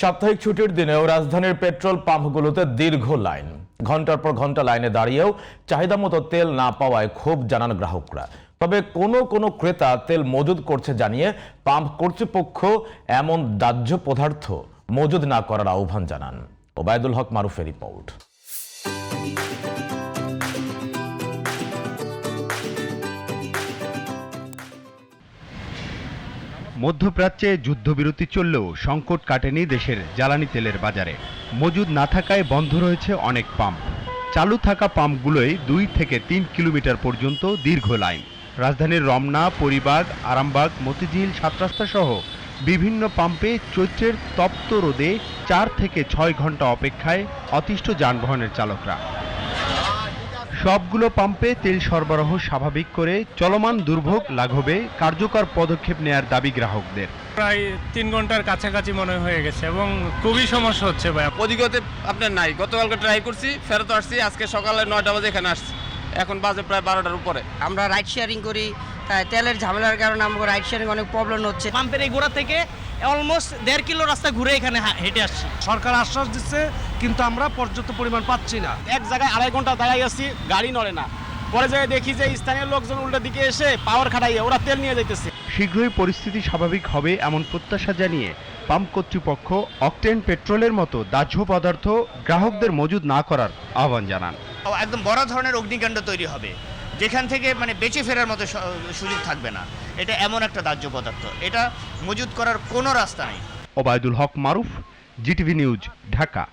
সাপ্তাহিক ছুটির দিনেও রাজধানীর পেট্রোল পাম্পগুলোতে দীর্ঘ লাইন। ঘন্টার পর ঘন্টা লাইনে দাঁড়িয়েও চাহিদা মতো তেল না পাওয়ায় ক্ষোভ জানান গ্রাহকরা। তবে কোনো ক্রেতা তেল মজুদ করছে জানিয়ে পাম্প কর্তৃপক্ষ এমন দাহ্য পদার্থ মজুদ না করার আহ্বান জানান। ওবায়দুল হক মারুফের রিপোর্ট। মধ্যপ্রাচ্যে যুদ্ধবিরতি চললেও সংকট কাটেনি দেশের জ্বালানি তেলের বাজারে। মজুদ না থাকায় বন্ধ রয়েছে অনেক পাম্প। চালু থাকা পাম্পগুলোয় 2 থেকে 3 কিলোমিটার পর্যন্ত দীর্ঘ লাইন। রাজধানীর রমনা, পরিবাগ, আরামবাগ, মতিঝিল, 7 রাস্তা সহ বিভিন্ন পাম্পে চৈত্রের তপ্ত রোদে 4 থেকে 6 ঘন্টা অপেক্ষায় অতিষ্ঠ যানবাহনের চালকরা। সবগুলো পাম্পে তেল সরবরাহ স্বাভাবিক করে চলমান দুর্ভোগ লাঘবে কার্যকর পদক্ষেপ নেয়ার দাবি গ্রাহকদের। প্রায় 3 ঘন্টার কাছাকাছি মনে হয়ে গেছে এবং খুবই সমস্যা হচ্ছে ভাই। ওদিকে আপনার নাই, গতকালকে ট্রাই করছি, ফেরত আসছি, আজকে সকালে 9টা বাজে এখানে আসছি, এখন বাজে প্রায় 12টার উপরে। আমরা রাইড শেয়ারিং করি, তাই তেলের ঝামেলার কারণে আমাকে রাইড শেয়ারিং অনেক প্রবলেম হচ্ছে। পাম্পের এই গোড়া থেকে অলমোস্ট 1.5 কিলো রাস্তা ঘুরে এখানে হেঁটে আসছি। সরকার আশ্বাস দিচ্ছে কিন্তু আমরা পর্যাপ্ত পরিমাণ পাচ্ছি না। এক জায়গায় 2.5 ঘন্টা দাঁড়াই আছি, গাড়ি নড়ে না। পরে যায় দেখি যে স্থানীয় লোকজন উল্টো দিকে এসে পাওয়ার খাটাইয়ে ওরা তেল নিয়ে যাইতেছে। শীঘ্রই পরিস্থিতি স্বাভাবিক হবে এমন প্রত্যাশা জানিয়ে পাম্প কর্তৃপক্ষ অকটেন পেট্রোলের মতো দাহ্য পদার্থ গ্রাহকদের মজুদ না করার আহ্বান জানান। একদম বড় ধরনের অগ্নিকাণ্ড তৈরি হবে, যেখান থেকে বেঁচে ফেরার মতো সুযোগ থাকবে না। এটা এমন একটা দাহ্য পদার্থ, এটা মজুদ করার কোনো রাস্তা নেই। ওবায়দুল হক মারুফ, জিটিভি নিউজ, ঢাকা।